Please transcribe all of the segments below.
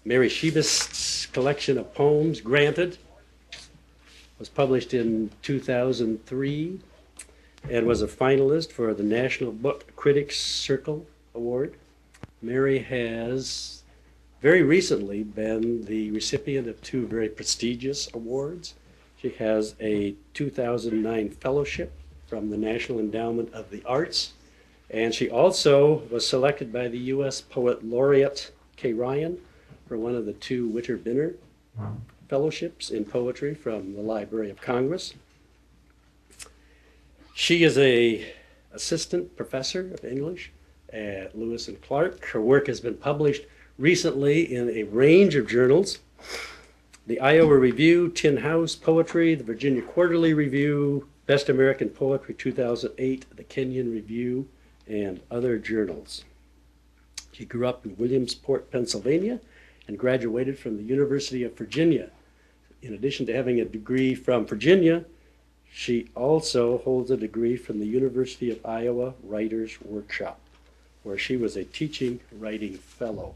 Mary Szybist's collection of poems, Granted, was published in 2003 and was a finalist for the National Book Critics Circle Award. Mary has very recently been the recipient of two very prestigious awards. She has a 2009 fellowship from the National Endowment of the Arts, and she also was selected by the U.S. Poet Laureate Kay Ryan for one of the two Witter Binner fellowships in poetry from the Library of Congress. She is an assistant professor of English at Lewis and Clark. Her work has been published recently in a range of journals: the Iowa Review, Tin House Poetry, the Virginia Quarterly Review, Best American Poetry 2008, the Kenyon Review, and other journals. She grew up in Williamsport, Pennsylvania, and graduated from the University of Virginia. In addition to having a degree from Virginia, she also holds a degree from the University of Iowa Writers Workshop, where she was a teaching writing fellow.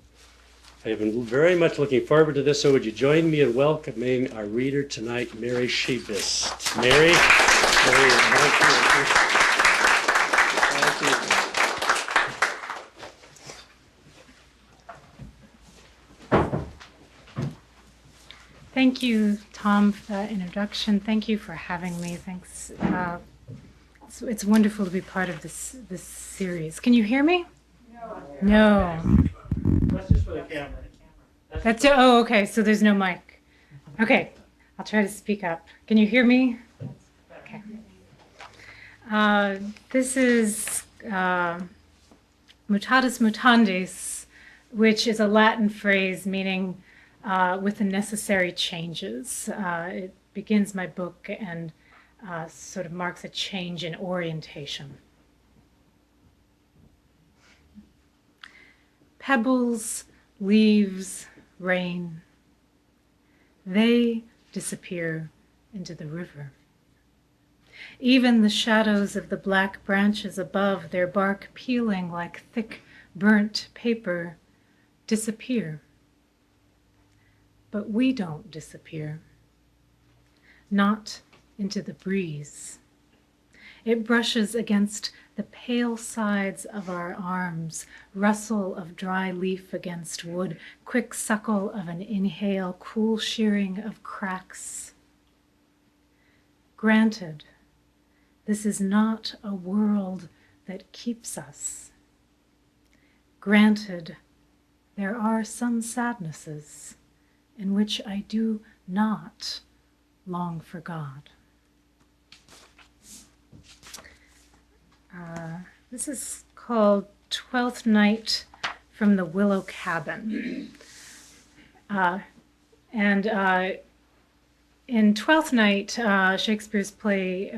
I have been very much looking forward to this, so would you join me in welcoming our reader tonight, Mary Szybist. Mary, thank you. Thank you, Tom, for that introduction. Thank you for having me. Thanks. It's wonderful to be part of this series. Can you hear me? No. That's just for the camera. Oh, okay. So there's no mic. Okay. I'll try to speak up. Can you hear me? Okay. This is Mutatis Mutandis, which is a Latin phrase meaning with the necessary changes. It begins my book and sort of marks a change in orientation. Pebbles, leaves, rain, they disappear into the river. Even the shadows of the black branches above, their bark peeling like thick, burnt paper, disappear. But we don't disappear, not into the breeze. It brushes against the pale sides of our arms, rustle of dry leaf against wood, quick suckle of an inhale, cool shearing of cracks. Granted, this is not a world that keeps us. Granted, there are some sadnesses in which I do not long for God. This is called Twelfth Night from the Willow Cabin. In Twelfth Night, Shakespeare's play,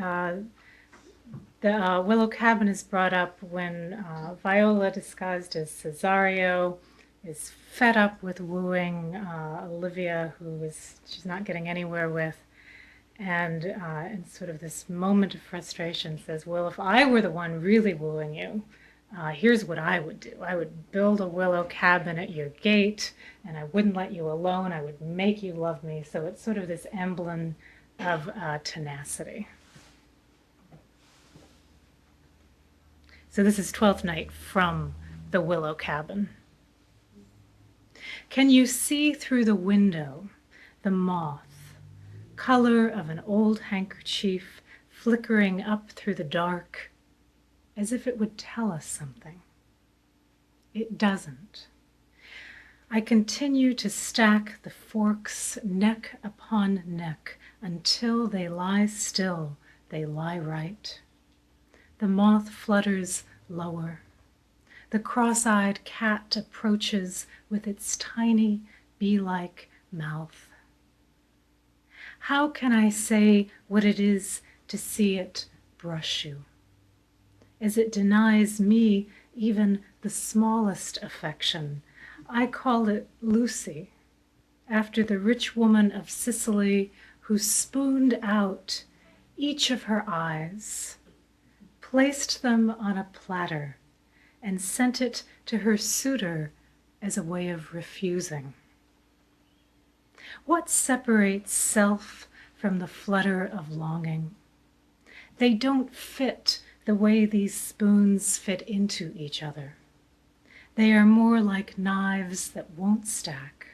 the Willow Cabin is brought up when Viola, disguised as Cesario, is fed up with wooing Olivia, she's not getting anywhere with, and in sort of this moment of frustration says, well, if I were the one really wooing you, here's what I would do. I would build a willow cabin at your gate, and I wouldn't let you alone. I would make you love me. So it's sort of this emblem of tenacity. So this is Twelfth Night from the Willow Cabin. Can you see through the window the moth, color of an old handkerchief flickering up through the dark, as if it would tell us something? It doesn't. I continue to stack the forks neck upon neck until they lie still, they lie right. The moth flutters lower. The cross-eyed cat approaches with its tiny, bee-like mouth. How can I say what it is to see it brush you, as it denies me even the smallest affection? I call it Lucy, after the rich woman of Sicily who spooned out each of her eyes, placed them on a platter, and sent it to her suitor as a way of refusing. What separates self from the flutter of longing? They don't fit the way these spoons fit into each other. They are more like knives that won't stack.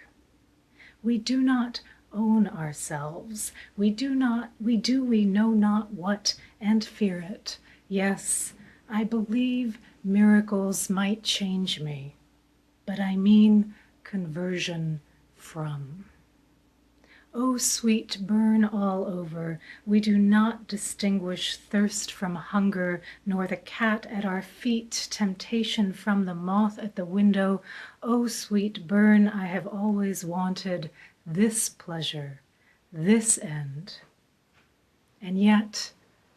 We do not own ourselves. We know not what and fear it. Yes, I believe miracles might change me, but I mean conversion from. O sweet burn all over, we do not distinguish thirst from hunger, nor the cat at our feet, temptation from the moth at the window. O sweet burn, I have always wanted this pleasure, this end. And yet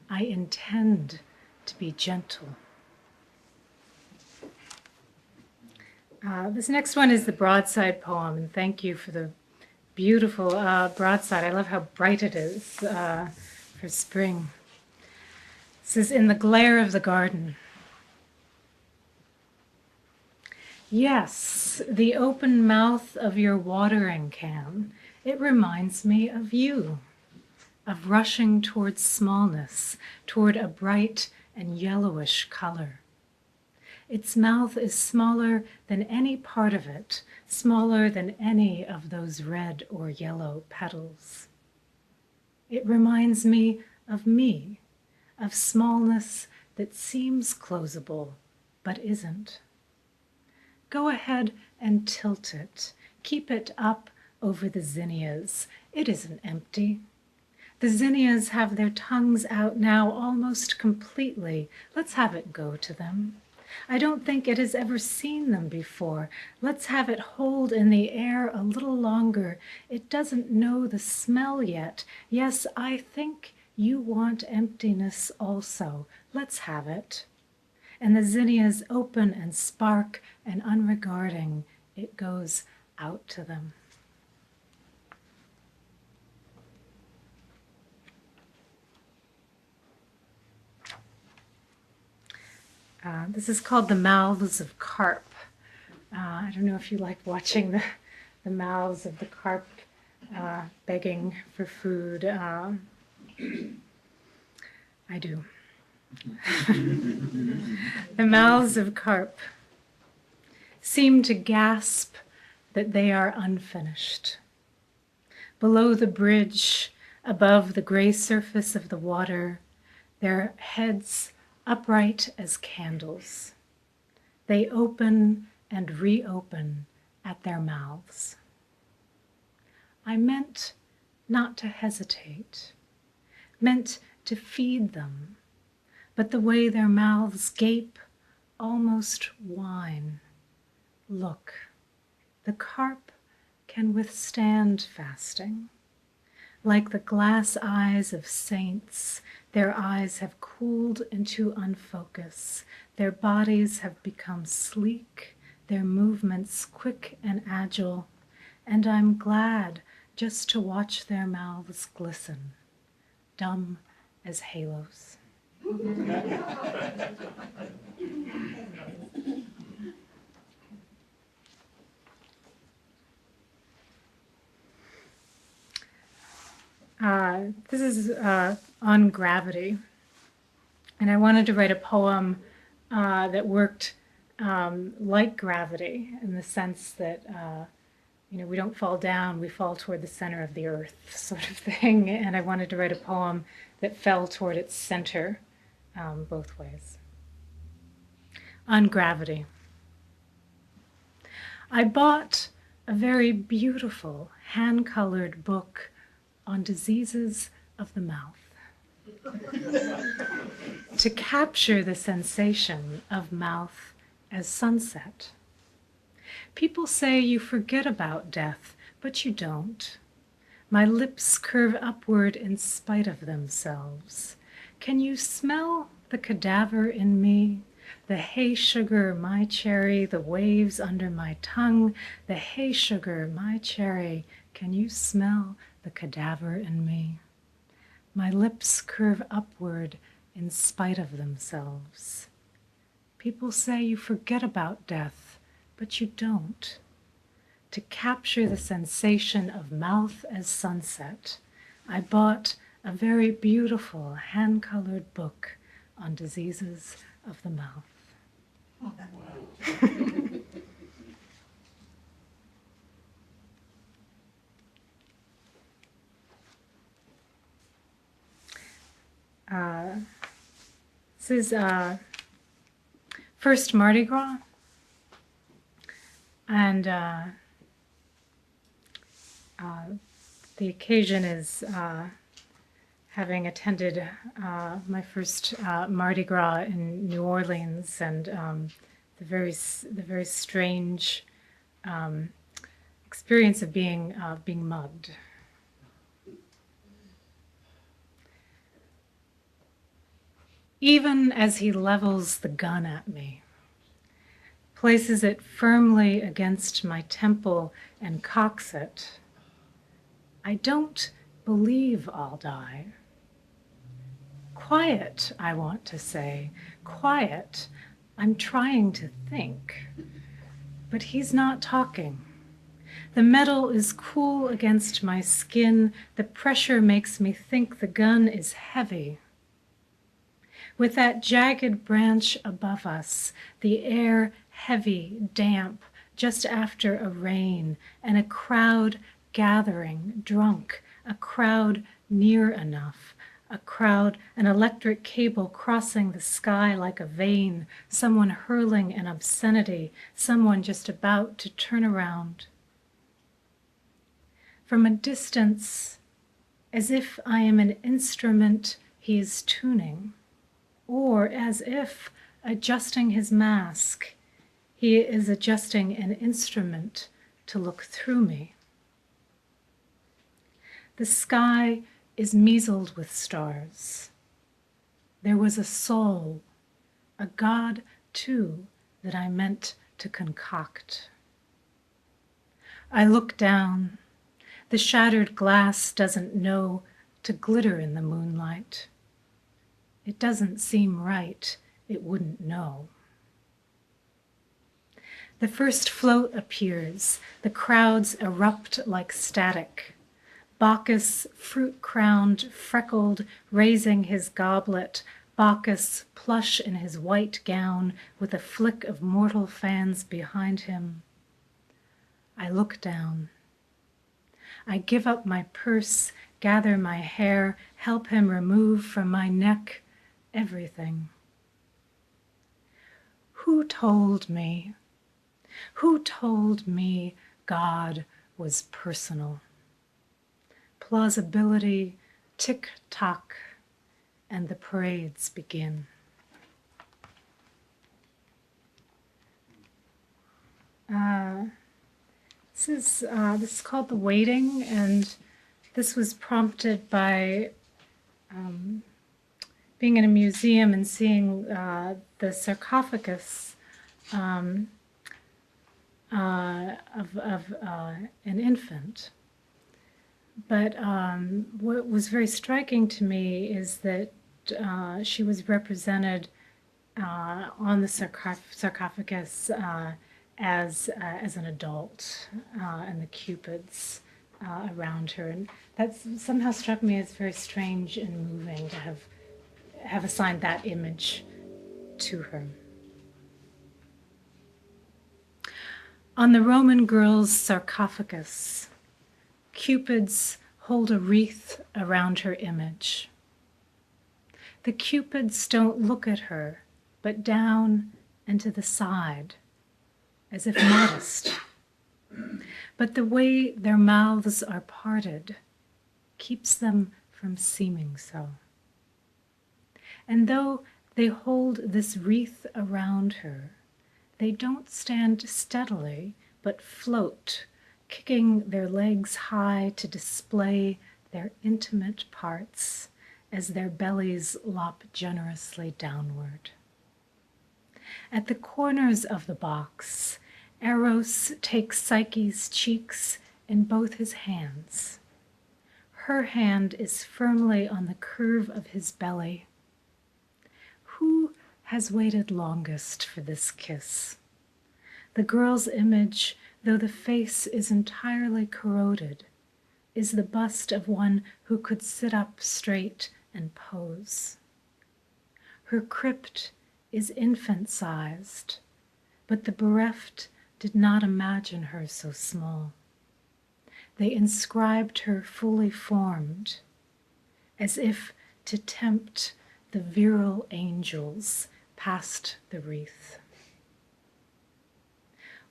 I intend to be gentle. This next one is the broadside poem, and thank you for the beautiful broadside. I love how bright it is for spring. This is In the Glare of the Garden. Yes, the open mouth of your watering can, it reminds me of you, of rushing towards smallness, toward a bright and yellowish color. Its mouth is smaller than any part of it, smaller than any of those red or yellow petals. It reminds me, of smallness that seems closable, but isn't. Go ahead and tilt it. Keep it up over the zinnias. It isn't empty. The zinnias have their tongues out now almost completely. Let's have it go to them. I don't think it has ever seen them before. Let's have it hold in the air a little longer. It doesn't know the smell yet. Yes, I think you want emptiness also. Let's have it. And the zinnias open and spark, and unregarding, it goes out to them. This is called The Mouths of Carp. I don't know if you like watching the mouths of the carp begging for food. I do. The mouths of carp seem to gasp that they are unfinished. Below the bridge, above the gray surface of the water, their heads upright as candles. They open and reopen at their mouths. I meant not to hesitate, meant to feed them, but the way their mouths gape almost whine. Look, the carp can withstand fasting. Like the glass eyes of saints, their eyes have cooled into unfocus. Their bodies have become sleek, their movements quick and agile, and I'm glad just to watch their mouths glisten, dumb as halos. This is on gravity, and I wanted to write a poem that worked like gravity, in the sense that we don't fall down, we fall toward the center of the earth, sort of thing. And I wanted to write a poem that fell toward its center both ways. On gravity. I bought a very beautiful hand-colored book on diseases of the mouth to capture the sensation of mouth as sunset. People say you forget about death, but you don't. My lips curve upward in spite of themselves. Can you smell the cadaver in me? The hay sugar, my cherry, the waves under my tongue. The hay sugar, my cherry, can you smell the cadaver in me? My lips curve upward in spite of themselves. People say you forget about death, but you don't. to capture the sensation of mouth as sunset, I bought a very beautiful hand-colored book on diseases of the mouth. This is first Mardi Gras, and the occasion is having attended my first Mardi Gras in New Orleans, and the very strange experience of being mugged. Even as he levels the gun at me, places it firmly against my temple and cocks it, I don't believe I'll die. Quiet, I want to say. Quiet. I'm trying to think. But he's not talking. The metal is cool against my skin. The pressure makes me think the gun is heavy. With that jagged branch above us, the air heavy, damp, just after a rain, and a crowd gathering, drunk, a crowd near enough, a crowd, an electric cable crossing the sky like a vein, someone hurling an obscenity, someone just about to turn around. From a distance, as if I am an instrument he is tuning, or as if, adjusting his mask, he is adjusting an instrument to look through me. The sky is measled with stars. There was a soul, a god too, that I meant to concoct. I look down. The shattered glass doesn't know to glitter in the moonlight. It doesn't seem right, it wouldn't know. The first float appears, the crowds erupt like static. Bacchus, fruit-crowned, freckled, raising his goblet, Bacchus, plush in his white gown, with a flick of mortal fans behind him. I look down. I give up my purse, gather my hair, help him remove from my neck everything. Who told me? Who told me God was personal? Plausibility, tick-tock, and the parades begin. This is called The Waiting, and this was prompted by being in a museum and seeing the sarcophagus of an infant. But what was very striking to me is that she was represented on the sarcophagus as an adult, and the cupids around her, and that somehow struck me as very strange and moving to have assigned that image to her. On the Roman girl's sarcophagus, cupids hold a wreath around her image. The cupids don't look at her, but down and to the side, as if modest. But the way their mouths are parted keeps them from seeming so. And though they hold this wreath around her, they don't stand steadily, but float, kicking their legs high to display their intimate parts as their bellies lop generously downward. At the corners of the box, Eros takes Psyche's cheeks in both his hands. Her hand is firmly on the curve of his belly. Who has waited longest for this kiss? The girl's image, though the face is entirely corroded, is the bust of one who could sit up straight and pose. Her crypt is infant-sized, but the bereft did not imagine her so small. They inscribed her fully formed, as if to tempt the virile angels past the wreath.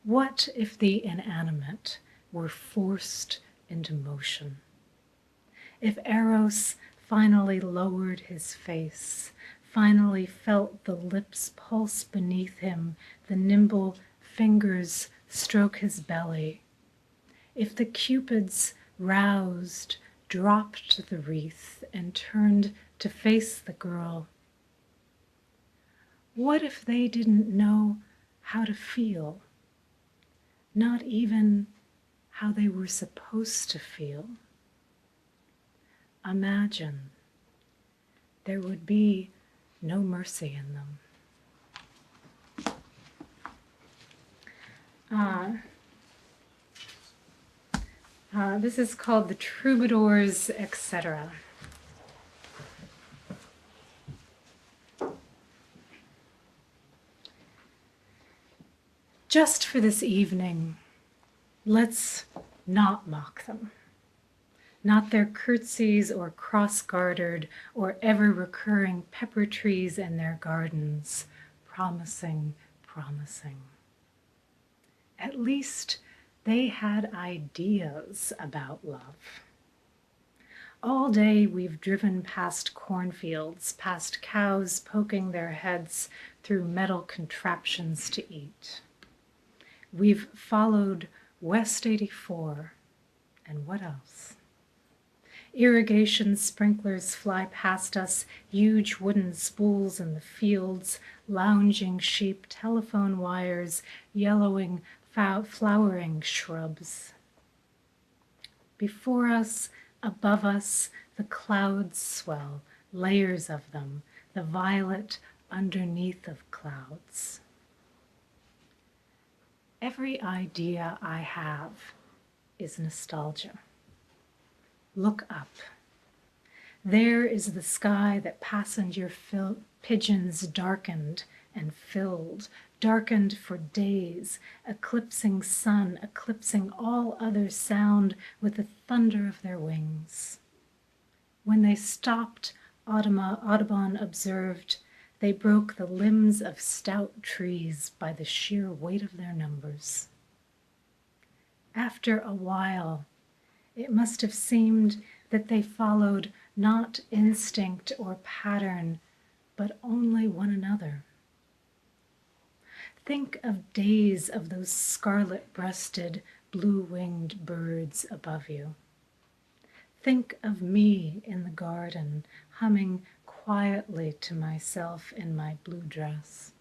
What if the inanimate were forced into motion? If Eros finally lowered his face, finally felt the lips pulse beneath him, the nimble fingers stroke his belly, if the cupids roused, dropped the wreath, and turned to face the girl, what if they didn't know how to feel? Not even how they were supposed to feel. Imagine there would be no mercy in them. This is called The Troubadours, etc. Just for this evening, let's not mock them. Not their curtsies or cross-gartered or ever-recurring pepper trees in their gardens, promising, promising. At least they had ideas about love. All day we've driven past cornfields, past cows poking their heads through metal contraptions to eat. We've followed West 84, and what else? Irrigation sprinklers fly past us, huge wooden spools in the fields, lounging sheep, telephone wires, yellowing, flowering shrubs. Before us, above us, the clouds swell, layers of them, the violet underneath of clouds. Every idea I have is nostalgia. Look up. There is the sky that passenger pigeons darkened and filled, darkened for days, eclipsing sun, eclipsing all other sound with the thunder of their wings. When they stopped, Audubon observed, they broke the limbs of stout trees by the sheer weight of their numbers. After a while, it must have seemed that they followed not instinct or pattern, but only one another. Think of days of those scarlet-breasted, blue-winged birds above you. Think of me in the garden, humming quietly to myself in my blue dress.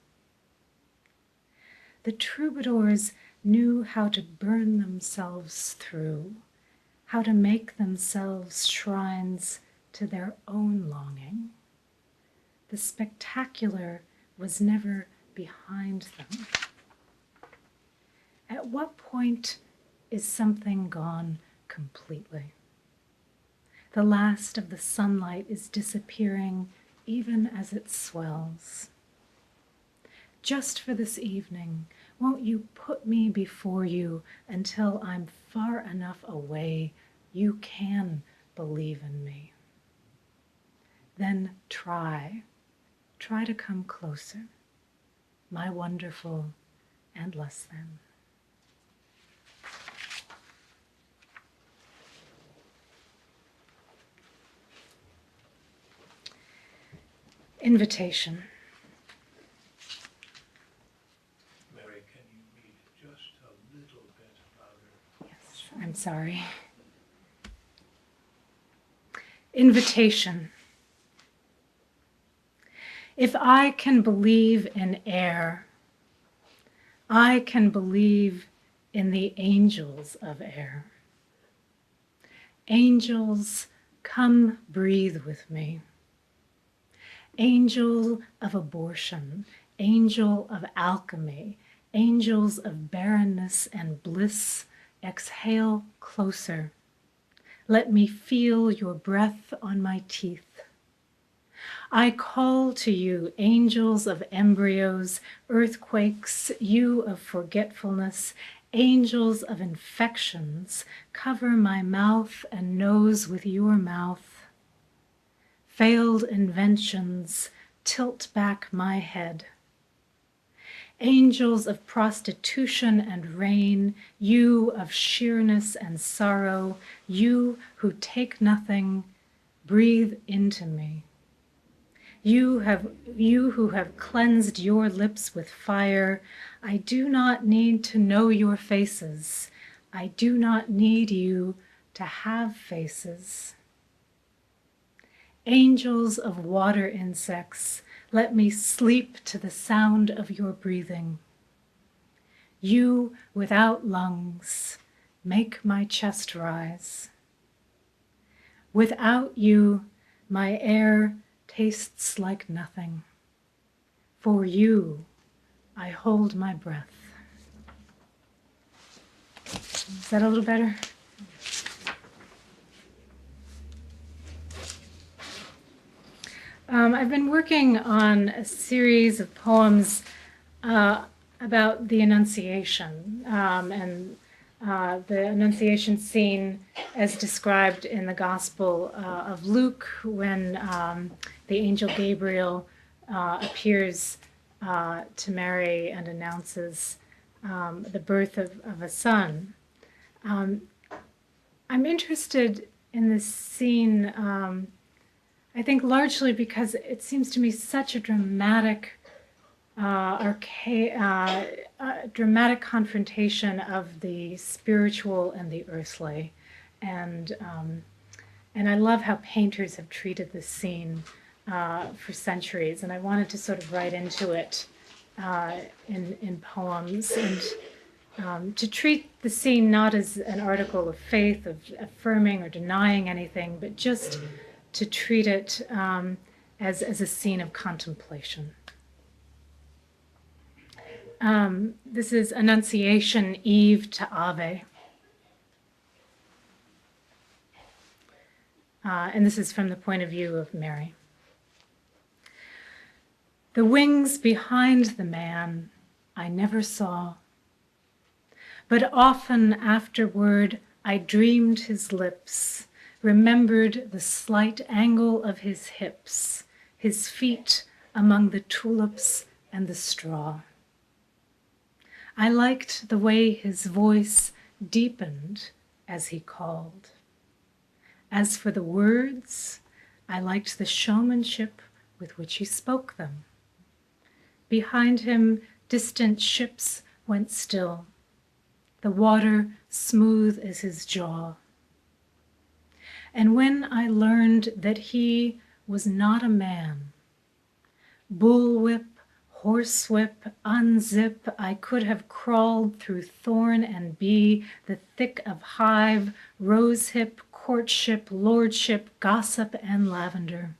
The troubadours knew how to burn themselves through, how to make themselves shrines to their own longing. The spectacular was never behind them. At what point is something gone completely? The last of the sunlight is disappearing even as it swells. Just for this evening, won't you put me before you until I'm far enough away you can believe in me? Then try to come closer, my wonderful and less than. Invitation. Mary, can you read just a little bit louder? Yes, I'm sorry. Invitation. If I can believe in air, I can believe in the angels of air. Angels, come breathe with me. Angel of abortion, angel of alchemy, Angels of barrenness and bliss, exhale closer. Let me feel your breath on my teeth. I call to you, angels of embryos, earthquakes, you of forgetfulness, angels of infections, cover my mouth and nose with your mouth. Failed inventions, tilt back my head. Angels of prostitution and rain, you of sheerness and sorrow, you who take nothing, breathe into me. You who have cleansed your lips with fire, I do not need to know your faces. I do not need you to have faces. Angels of water insects, let me sleep to the sound of your breathing. You without lungs, make my chest rise. Without you, my air tastes like nothing. For you, I hold my breath. Is that a little better? I've been working on a series of poems about the Annunciation and the Annunciation scene as described in the Gospel of Luke when the angel Gabriel appears to Mary and announces the birth of a son. I'm interested in this scene, I think largely because it seems to me such a dramatic dramatic confrontation of the spiritual and the earthly, and I love how painters have treated this scene for centuries, and I wanted to sort of write into it in poems, and to treat the scene not as an article of faith, of affirming or denying anything, but just to treat it as a scene of contemplation. This is Annunciation, Eve to Ave. And this is from the point of view of Mary. The wings behind the man I never saw, but often afterward I dreamed his lips, remembered the slight angle of his hips, his feet among the tulips and the straw. I liked the way his voice deepened as he called. As for the words, I liked the showmanship with which he spoke them. Behind him, distant ships went still, the water smooth as his jaw. And when I learned that he was not a man, bullwhip, horsewhip, unzip, I could have crawled through thorn and bee, the thick of hive, rosehip, courtship, lordship, gossip, and lavender.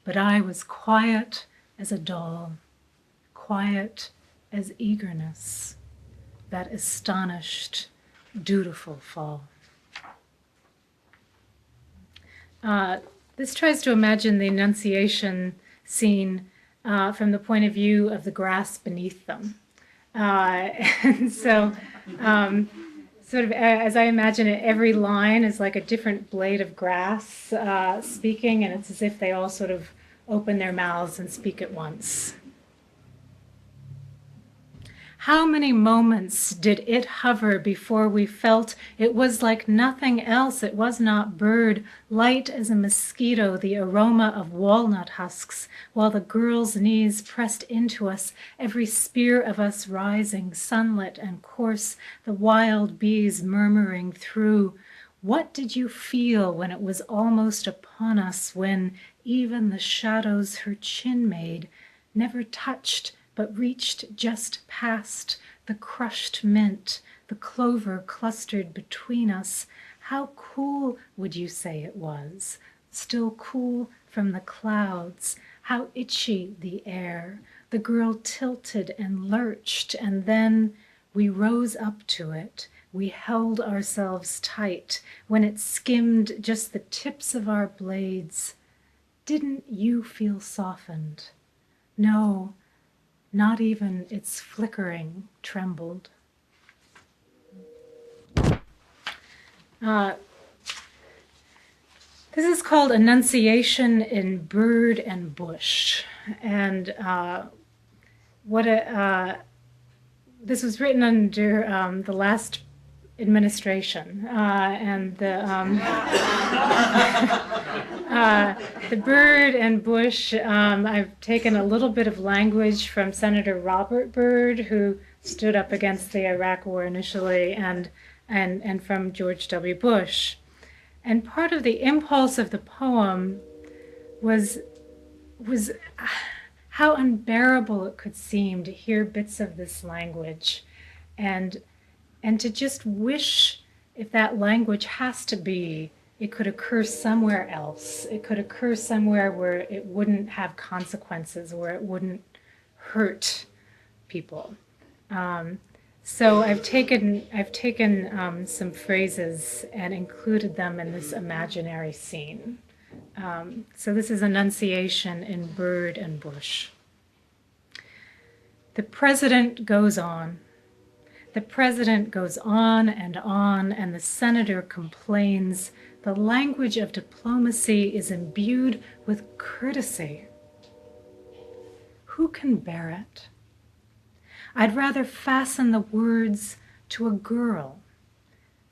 But I was quiet as a doll, quiet as eagerness, that astonished, dutiful fall. This tries to imagine the Annunciation scene from the point of view of the grass beneath them. And so, sort of as I imagine it, every line is like a different blade of grass speaking, and it's as if they all sort of open their mouths and speak at once. How many moments did it hover before we felt it was like nothing else? It was not bird, light as a mosquito, the aroma of walnut husks, while the girl's knees pressed into us, every spear of us rising, sunlit and coarse, the wild bees murmuring through. What did you feel when it was almost upon us, when even the shadows her chin made never touched, but reached just past, the crushed mint, the clover clustered between us? How cool would you say it was? Still cool from the clouds. How itchy the air. The girl tilted and lurched, and then we rose up to it. We held ourselves tight. When it skimmed just the tips of our blades, didn't you feel softened? No, not even its flickering trembled. This is called Annunciation in Bird and Bush. And this was written under the last administration. And the bird and bush, I've taken a little bit of language from Senator Robert Byrd, who stood up against the Iraq War initially, and from George W. Bush. And part of the impulse of the poem was how unbearable it could seem to hear bits of this language, and to just wish, if that language has to be, it could occur somewhere else. It could occur somewhere where it wouldn't have consequences, where it wouldn't hurt people. So I've taken some phrases and included them in this imaginary scene. So this is Annunciation in Bird and Bush. The president goes on. The president goes on, and the senator complains. The language of diplomacy is imbued with courtesy. Who can bear it? I'd rather fasten the words to a girl,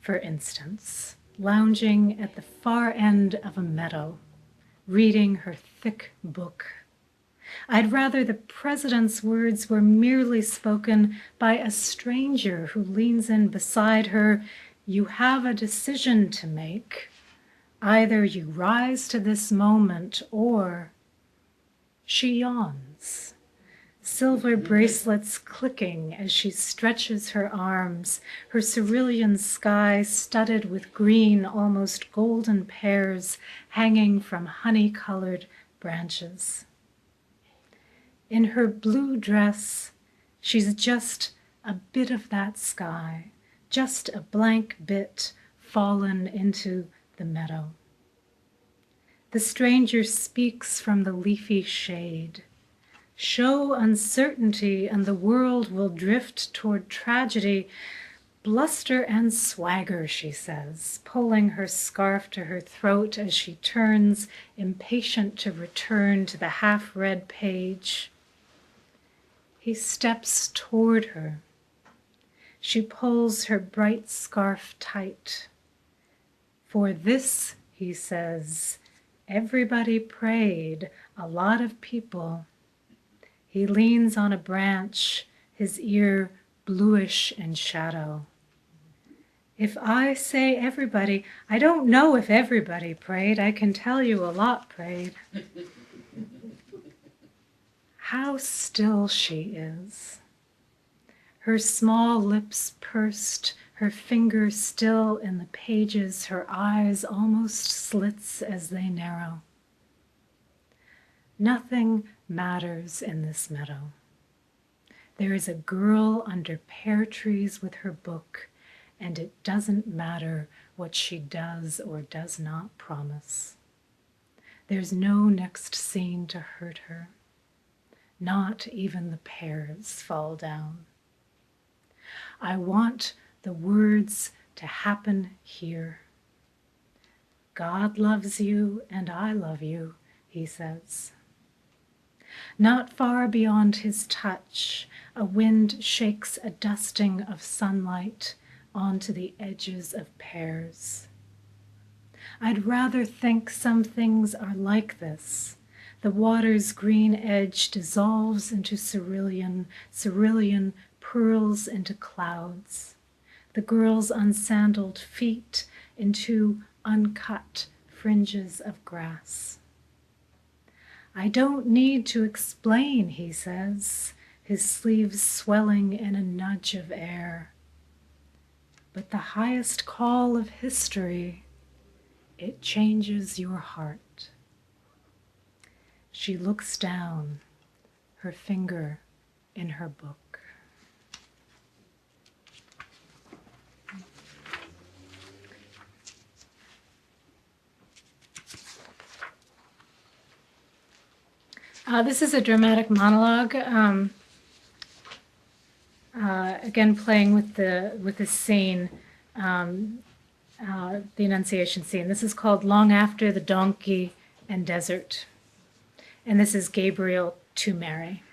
for instance, lounging at the far end of a meadow, reading her thick book. I'd rather the president's words were merely spoken by a stranger who leans in beside her. You have a decision to make. Either you rise to this moment, or she yawns. Silver bracelets clicking as she stretches her arms, her cerulean sky studded with green, almost golden pears hanging from honey-colored branches. In her blue dress, she's just a bit of that sky, just a blank bit fallen into the meadow. The stranger speaks from the leafy shade. Show uncertainty and the world will drift toward tragedy. Bluster and swagger, she says, pulling her scarf to her throat as she turns, impatient to return to the half-read page. He steps toward her. She pulls her bright scarf tight. For this, he says, everybody prayed, a lot of people. He leans on a branch, his ear bluish in shadow. If I say everybody, I don't know if everybody prayed. I can tell you a lot prayed. How still she is. Her small lips pursed, her fingers still in the pages, her eyes almost slits as they narrow. Nothing matters in this meadow. There is a girl under pear trees with her book, and it doesn't matter what she does or does not promise. There's no next scene to hurt her. Not even the pears fall down. I want the words to happen here. God loves you and I love you, he says. Not far beyond his touch, a wind shakes a dusting of sunlight onto the edges of pears. I'd rather think some things are like this. The water's green edge dissolves into cerulean, cerulean pearls into clouds. The girl's unsandaled feet into uncut fringes of grass. I don't need to explain, he says, his sleeves swelling in a nudge of air. But the highest call of history, it changes your heart. She looks down, her finger in her book. This is a dramatic monologue. Again, playing with the scene, the Annunciation scene. This is called "Long After the Donkey and Desert," and this is Gabriel to Mary.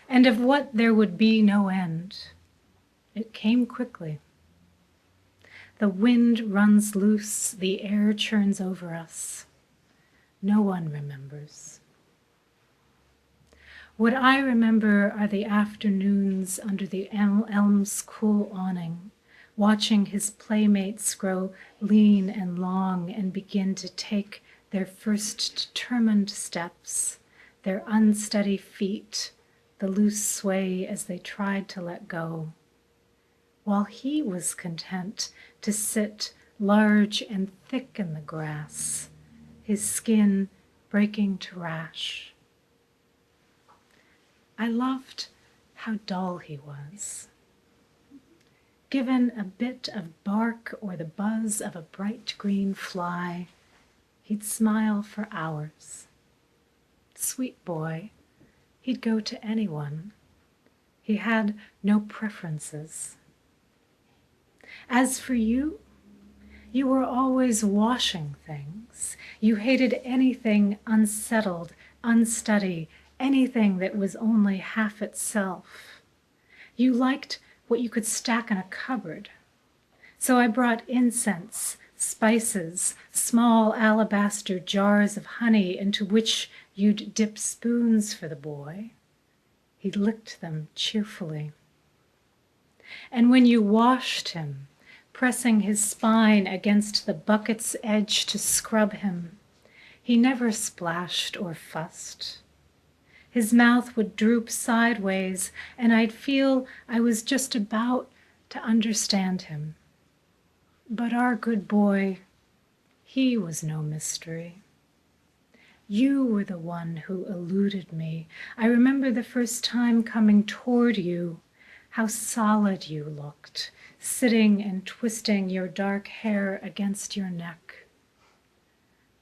And of what there would be no end, it came quickly. The wind runs loose, the air churns over us. No one remembers. What I remember are the afternoons under the elm's cool awning, watching his playmates grow lean and long and begin to take their first determined steps, their unsteady feet, the loose sway as they tried to let go, while he was content to sit large and thick in the grass, his skin breaking to rash. I loved how dull he was. Given a bit of bark or the buzz of a bright green fly, he'd smile for hours. Sweet boy, he'd go to anyone. He had no preferences. As for you, you were always washing things. You hated anything unsettled, unsteady, anything that was only half itself. You liked what you could stack in a cupboard. So I brought incense, spices, small alabaster jars of honey into which you'd dip spoons for the boy. He licked them cheerfully. And when you washed him, pressing his spine against the bucket's edge to scrub him, he never splashed or fussed. His mouth would droop sideways, and I'd feel I was just about to understand him. But our good boy, he was no mystery. You were the one who eluded me. I remember the first time coming toward you, how solid you looked, sitting and twisting your dark hair against your neck.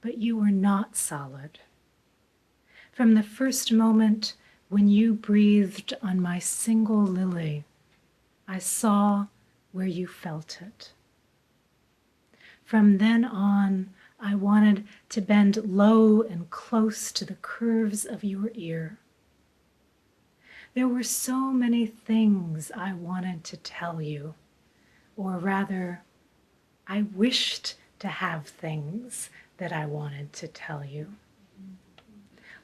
But you were not solid. From the first moment when you breathed on my single lily, I saw where you felt it. From then on, I wanted to bend low and close to the curves of your ear. There were so many things I wanted to tell you, or rather, I wished to have things that I wanted to tell you.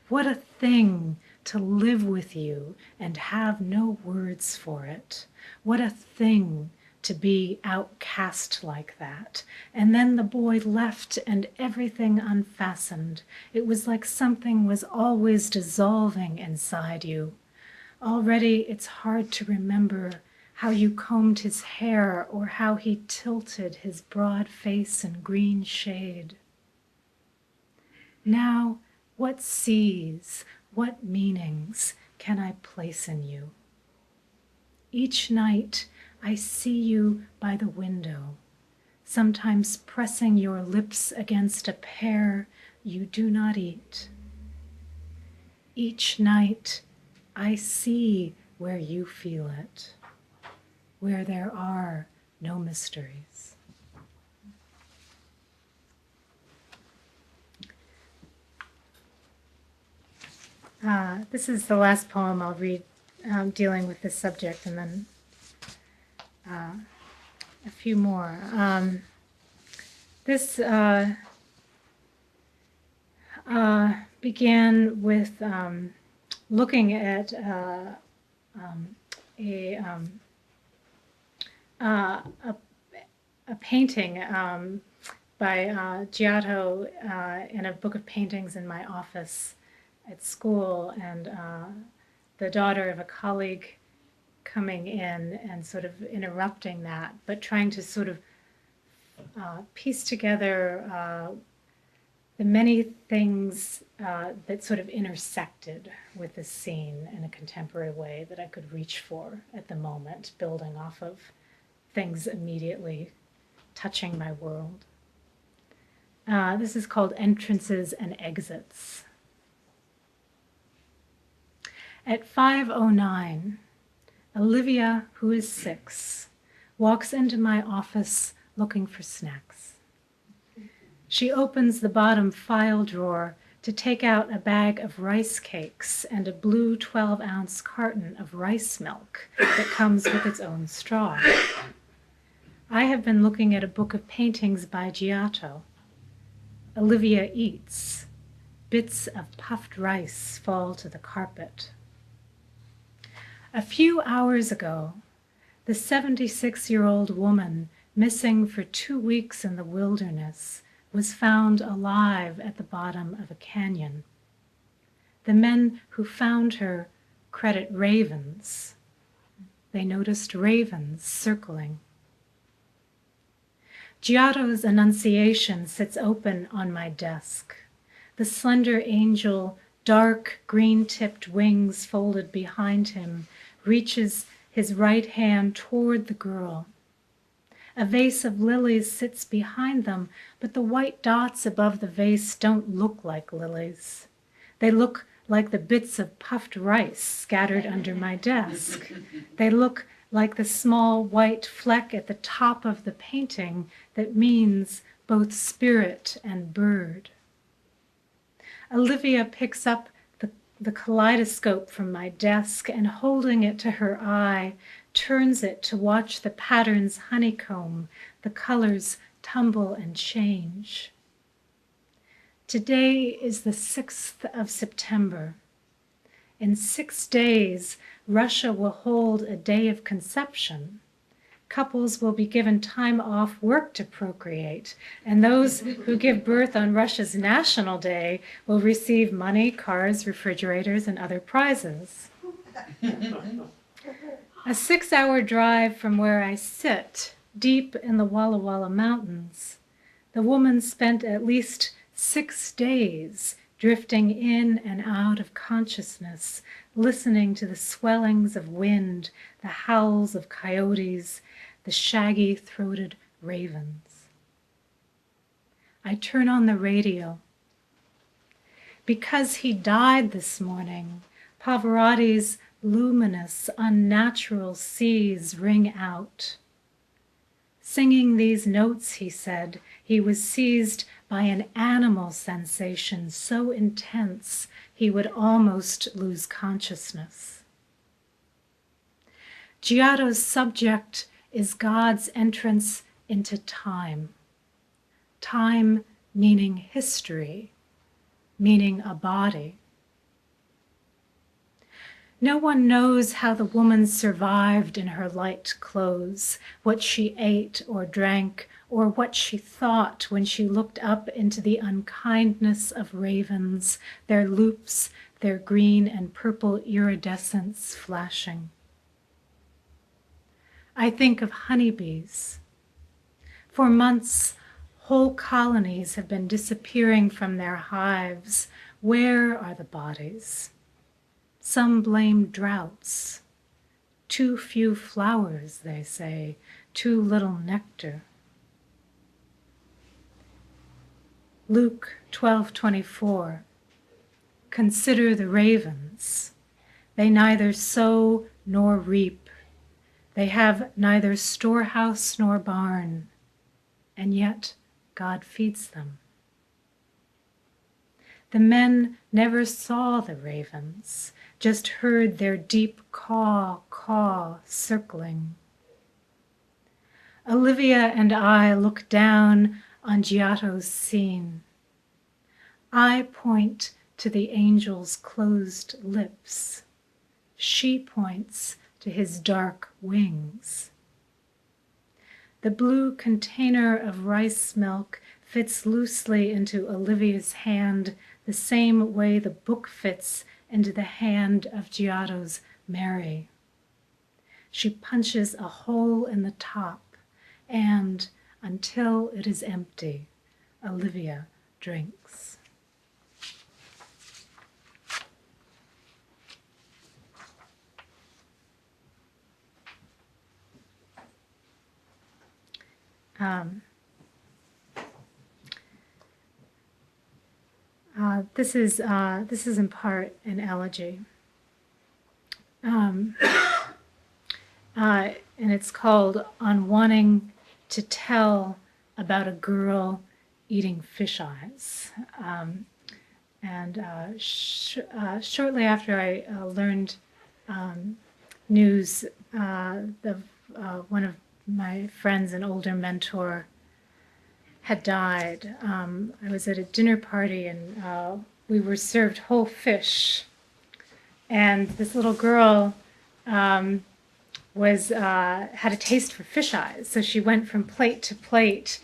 What a thing to live with you and have no words for it. What a thing to be outcast like that. And then the boy left and everything unfastened. It was like something was always dissolving inside you. Already it's hard to remember how you combed his hair or how he tilted his broad face in green shade. Now, what seas, what meanings can I place in you? Each night I see you by the window, sometimes pressing your lips against a pear you do not eat. Each night I see where you feel it, where there are no mysteries. This is the last poem I'll read dealing with this subject, and then a few more. This began with looking at a painting by Giotto in a book of paintings in my office at school, and the daughter of a colleague coming in and sort of interrupting that, but trying to sort of piece together the many things that sort of intersected with the scene in a contemporary way that I could reach for at the moment, building off of things immediately touching my world. This is called Entrances and Exits. At 5:09, Olivia, who is 6, walks into my office looking for snacks. She opens the bottom file drawer to take out a bag of rice cakes and a blue 12-ounce carton of rice milk that comes with its own straw. I have been looking at a book of paintings by Giotto. Olivia eats. Bits of puffed rice fall to the carpet. A few hours ago, the 76-year-old woman missing for 2 weeks in the wilderness was found alive at the bottom of a canyon. The men who found her credit ravens. They noticed ravens circling. Giotto's Annunciation sits open on my desk. The slender angel, dark green-tipped wings folded behind him, reaches his right hand toward the girl. A vase of lilies sits behind them, but the white dots above the vase don't look like lilies. They look like the bits of puffed rice scattered under my desk. They look like the small white fleck at the top of the painting that means both spirit and bird. Olivia picks up the kaleidoscope from my desk and, holding it to her eye, turns it to watch the patterns honeycomb, the colors tumble and change. Today is the 6th of September. In 6 days, Russia will hold a day of conception. Couples will be given time off work to procreate, and those who give birth on Russia's National Day will receive money, cars, refrigerators, and other prizes. A 6-hour drive from where I sit, deep in the Walla Walla Mountains, the woman spent at least 6 days drifting in and out of consciousness, listening to the swellings of wind, the howls of coyotes, the shaggy-throated ravens. I turn on the radio. Because he died this morning, Pavarotti's luminous, unnatural seas ring out. Singing these notes, he said, he was seized by an animal sensation so intense he would almost lose consciousness. Giotto's subject is God's entrance into time. Time meaning history, meaning a body. No one knows how the woman survived in her light clothes, what she ate or drank, or what she thought when she looked up into the unkindness of ravens, their loops, their green and purple iridescence flashing. I think of honeybees. For months, whole colonies have been disappearing from their hives. Where are the bodies? Some blame droughts. Too few flowers, they say, too little nectar. Luke 12:24. Consider the ravens. They neither sow nor reap. They have neither storehouse nor barn, and yet God feeds them. The men never saw the ravens, just heard their deep caw, caw circling. Olivia and I look down on Giotto's scene. I point to the angel's closed lips. She points to his dark wings. The blue container of rice milk fits loosely into Olivia's hand the same way the book fits into the hand of Giotto's Mary. She punches a hole in the top, and until it is empty, Olivia drinks. This is in part an elegy, and it's called "On Wanting to Tell About a Girl Eating Fish Eyes." Shortly after I learned news of one of my friends, an older mentor, had died, I was at a dinner party and we were served whole fish. And this little girl had a taste for fish eyes, so she went from plate to plate,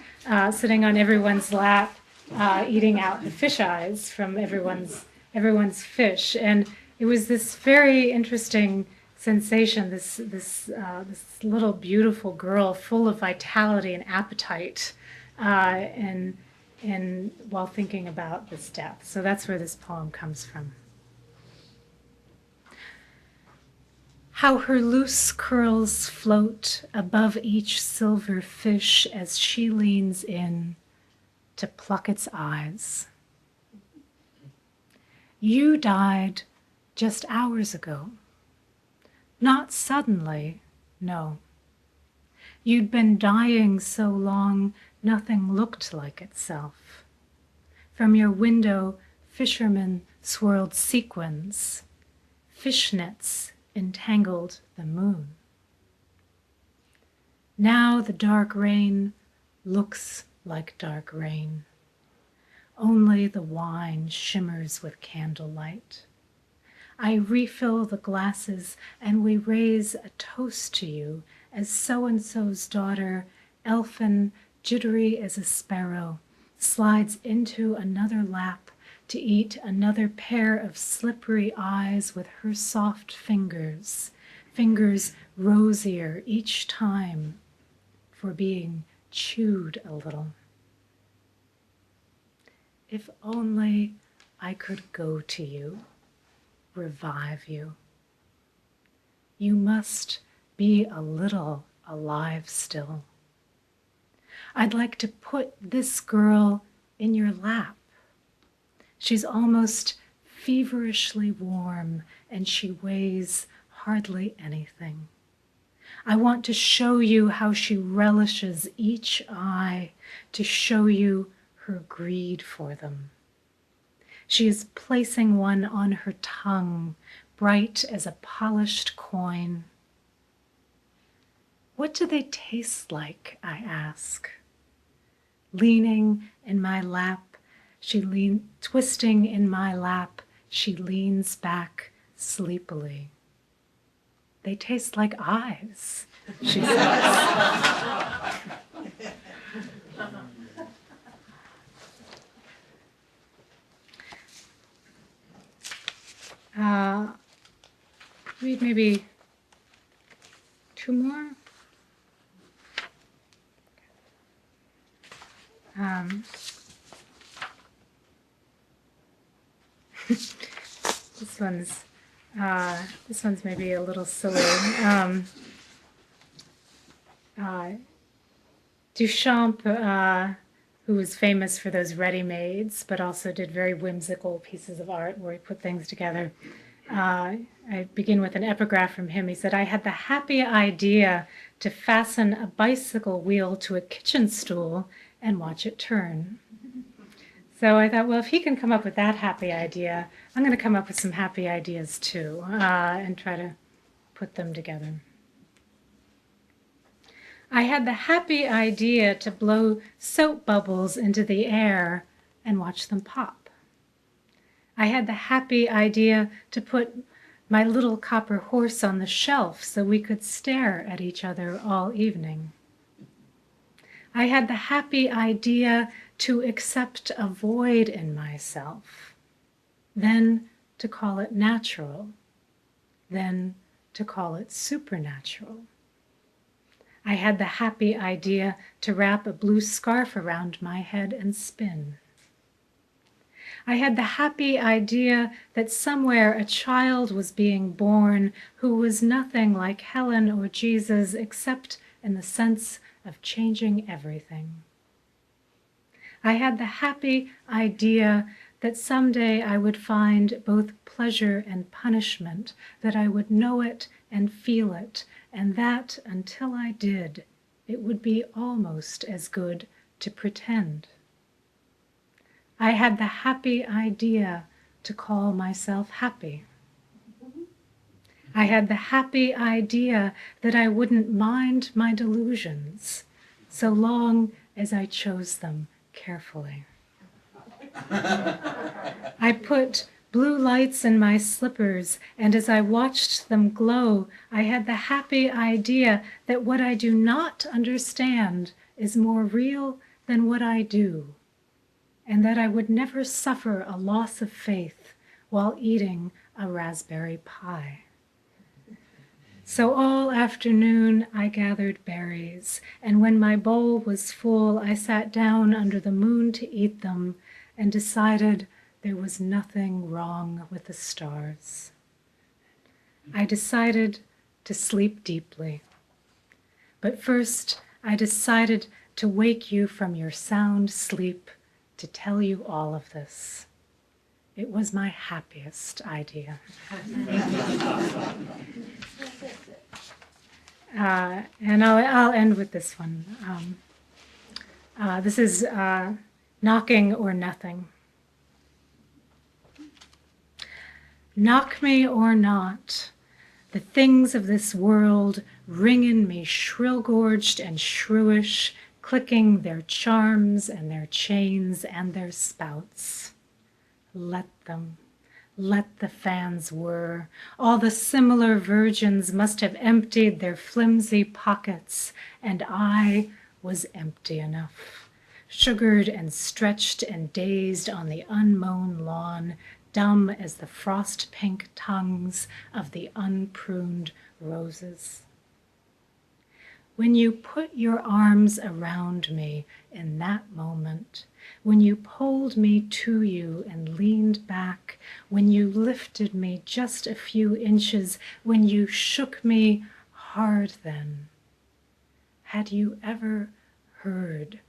sitting on everyone's lap, eating out the fish eyes from everyone's fish. And it was this very interesting sensation. This little beautiful girl, full of vitality and appetite, and while thinking about this death. So that's where this poem comes from. How her loose curls float above each silver fish as she leans in to pluck its eyes. You died just hours ago. Not suddenly, no. You'd been dying so long, nothing looked like itself. From your window, fishermen swirled sequins. Fishnets entangled the moon. Now the dark rain looks like dark rain. Only the wine shimmers with candlelight. I refill the glasses and we raise a toast to you as so-and-so's daughter, elfin, jittery as a sparrow, slides into another lap to eat another pair of slippery eyes with her soft fingers, fingers rosier each time for being chewed a little. If only I could go to you, revive you. You must be a little alive still. I'd like to put this girl in your lap. She's almost feverishly warm and she weighs hardly anything. I want to show you how she relishes each eye, to show you her greed for them. She is placing one on her tongue, bright as a polished coin. What do they taste like, I ask. Leaning in my lap, twisting in my lap, she leans back sleepily. They taste like eyes, she says. Read maybe two more. This one's maybe a little silly. Duchamp, who was famous for those ready-mades, but also did very whimsical pieces of art where he put things together. I begin with an epigraph from him. He said, "I had the happy idea to fasten a bicycle wheel to a kitchen stool and watch it turn." So I thought, well, if he can come up with that happy idea, I'm going to come up with some happy ideas too, and try to put them together. I had the happy idea to blow soap bubbles into the air and watch them pop. I had the happy idea to put my little copper horse on the shelf so we could stare at each other all evening. I had the happy idea to accept a void in myself, then to call it natural, then to call it supernatural. I had the happy idea to wrap a blue scarf around my head and spin. I had the happy idea that somewhere a child was being born who was nothing like Helen or Jesus except in the sense of changing everything. I had the happy idea that someday I would find both pleasure and punishment, that I would know it and feel it, and that until I did, it would be almost as good to pretend. I had the happy idea to call myself happy. I had the happy idea that I wouldn't mind my delusions, so long as I chose them carefully. I put blue lights in my slippers, and as I watched them glow, I had the happy idea that what I do not understand is more real than what I do, and that I would never suffer a loss of faith while eating a raspberry pie. So all afternoon I gathered berries, and when my bowl was full, I sat down under the moon to eat them and decided there was nothing wrong with the stars. I decided to sleep deeply. But first, I decided to wake you from your sound sleep to tell you all of this. It was my happiest idea. And I'll end with this one. This is Knocking or Nothing. Knock me or not, the things of this world ring in me shrill-gorged and shrewish, clicking their charms and their chains and their spouts. Let them. Let the fans whir. All the similar virgins must have emptied their flimsy pockets, and I was empty enough, sugared and stretched and dazed on the unmown lawn, dumb as the frost-pink tongues of the unpruned roses. When you put your arms around me in that moment, when you pulled me to you and leaned back, when you lifted me just a few inches, when you shook me hard then, had you ever heard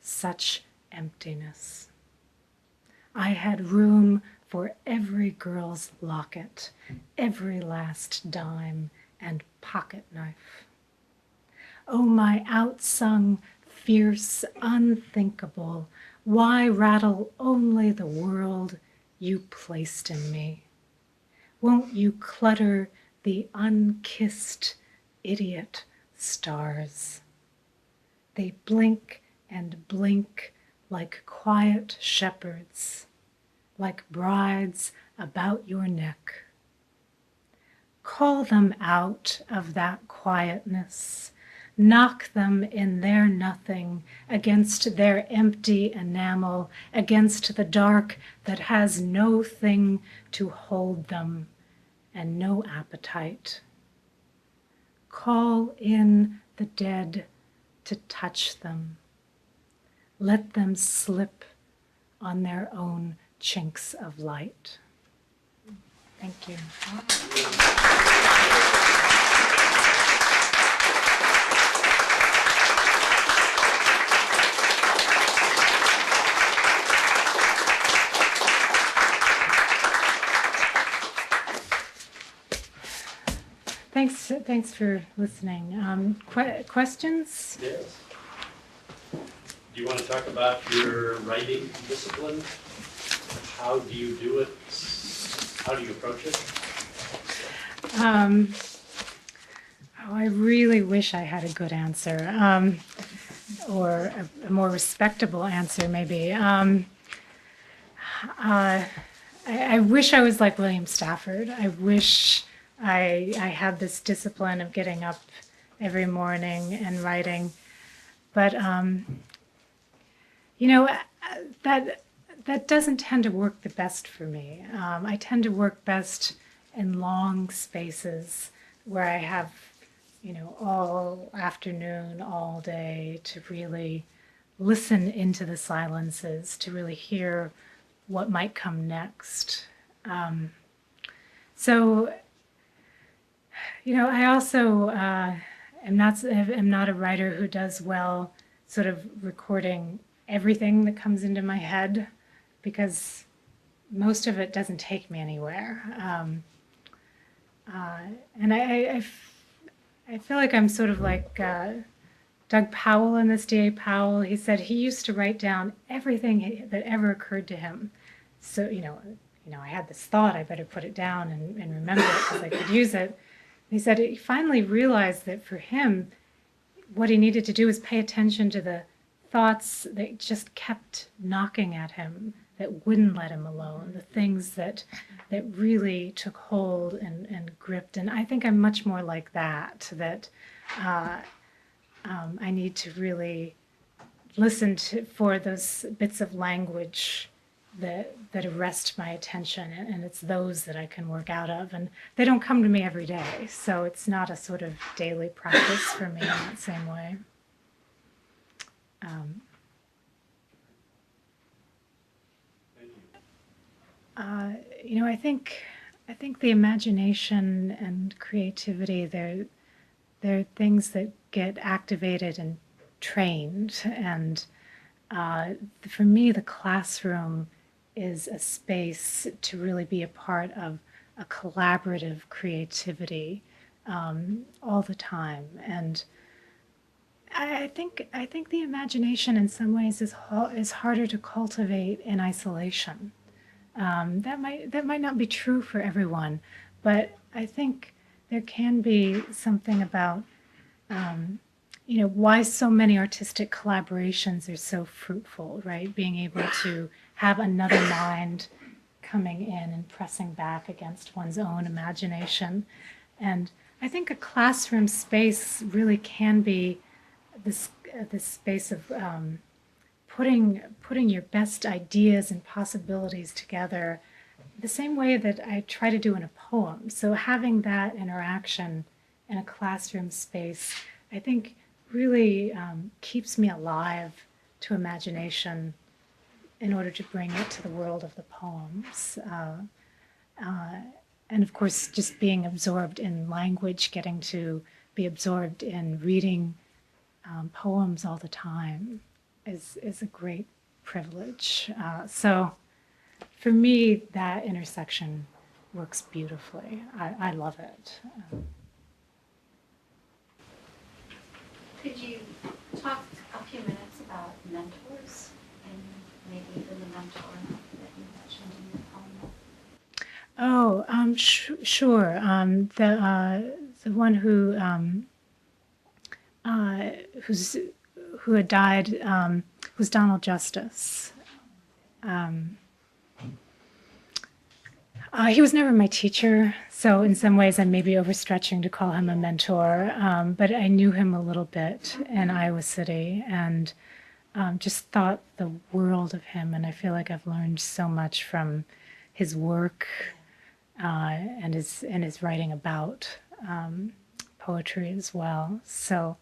such emptiness? I had room for every girl's locket, every last dime and pocket knife. Oh, my outsung, fierce, unthinkable, why rattle only the world you placed in me? Won't you clutter the unkissed, idiot stars? They blink and blink like quiet shepherds, like brides about your neck. Call them out of that quietness. Knock them in their nothing, against their empty enamel, against the dark that has no thing to hold them and no appetite. Call in the dead to touch them. Let them slip on their own chinks of light. Thank you. Thanks for listening. Questions? Yes. Do you want to talk about your writing discipline? How do you do it? How do you approach it? I really wish I had a good answer, or a more respectable answer, maybe. I wish I was like William Stafford. I wish I had this discipline of getting up every morning and writing, but that doesn't tend to work the best for me. I tend to work best in long spaces where I have, all afternoon, all day to really listen into the silences, to really hear what might come next. So, I also am not a writer who does well sort of recording everything that comes into my head, because most of it doesn't take me anywhere. And I feel like I'm sort of like Doug Powell in this D.A. Powell. He said he used to write down everything that ever occurred to him. So, I had this thought, I better put it down and remember it because I could use it. He said he finally realized that for him, what he needed to do was pay attention to the thoughts that just kept knocking at him, that wouldn't let him alone, the things that really took hold and gripped. And I think I'm much more like that, I need to really listen for those bits of language that arrest my attention, and it's those that I can work out of, and they don't come to me every day, so it's not a sort of daily practice for me in that same way. I think the imagination and creativity, they're things that get activated and trained, and for me, the classroom is a space to really be a part of a collaborative creativity all the time. And I think the imagination in some ways is harder to cultivate in isolation. That might not be true for everyone, but I think there can be something about why so many artistic collaborations are so fruitful, right? Being able to have another mind coming in and pressing back against one's own imagination. And I think a classroom space really can be this space of putting your best ideas and possibilities together the same way that I try to do in a poem. So having that interaction in a classroom space, I think really keeps me alive to imagination in order to bring it to the world of the poems. And of course, just being absorbed in language, getting to be absorbed in reading poems all the time is a great privilege. So for me, that intersection works beautifully. I love it. Could you talk a few minutes about mentors, and maybe even the mentor that you mentioned in your poem? Sure. The one who had died was Donald Justice. He was never my teacher, so in some ways I may be overstretching to call him a mentor, but I knew him a little bit in Iowa City and just thought the world of him, and I feel like I've learned so much from his work and his writing about poetry as well. So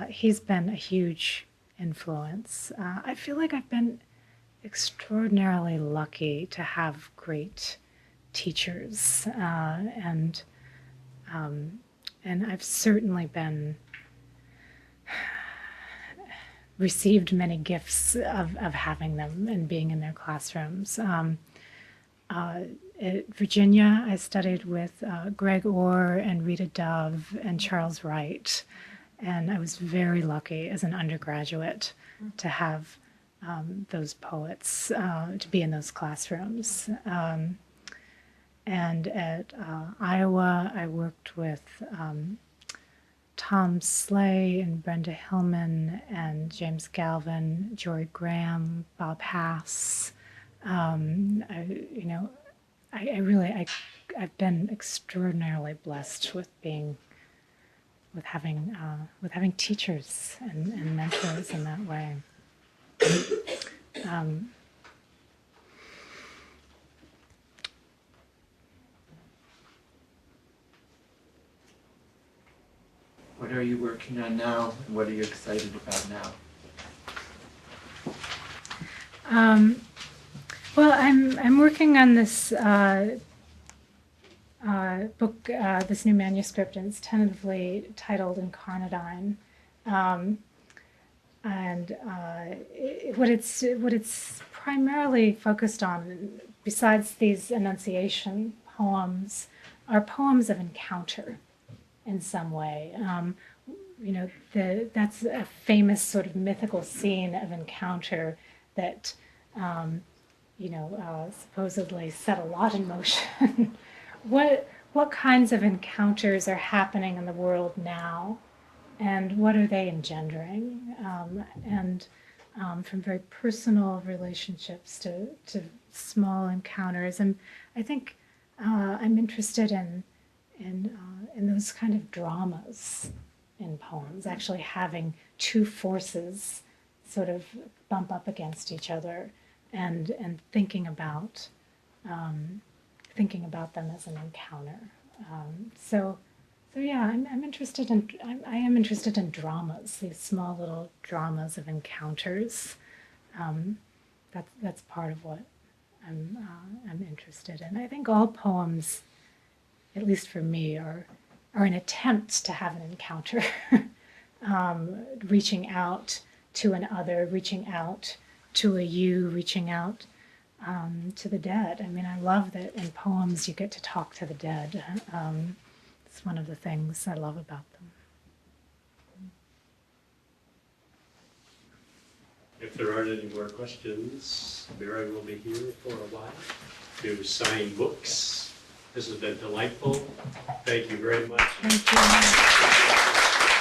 he's been a huge influence. I feel like I've been extraordinarily lucky to have great teachers, and I've certainly been received many gifts of having them and being in their classrooms. At Virginia, I studied with Greg Orr and Rita Dove and Charles Wright, and I was very lucky as an undergraduate to have those poets, to be in those classrooms. And at Iowa, I worked with Tom Slay and Brenda Hillman and James Galvin, Jory Graham, Bob Hass. I've been extraordinarily blessed with having teachers and mentors in that way. What are you working on now, and what are you excited about now? Well, I'm working on this book, this new manuscript, and it's tentatively titled Incarnadine. What it's primarily focused on, besides these Annunciation poems, are poems of encounter in some way. That's a famous sort of mythical scene of encounter that supposedly set a lot in motion. What kinds of encounters are happening in the world now, and what are they engendering? From very personal relationships to small encounters, and I think I'm interested in those kind of dramas in poems, actually having two forces sort of bump up against each other, and thinking about them as an encounter. So yeah, I'm interested in I am interested in dramas, these small little dramas of encounters. That's part of what I'm interested in. I think all poems, at least for me, are an attempt to have an encounter, reaching out to an other, reaching out to a you, reaching out to the dead. I mean, I love that in poems you get to talk to the dead. It's one of the things I love about them. If there aren't any more questions, Mary will be here for a while to sign books. This has been delightful. Thank you very much. Thank you.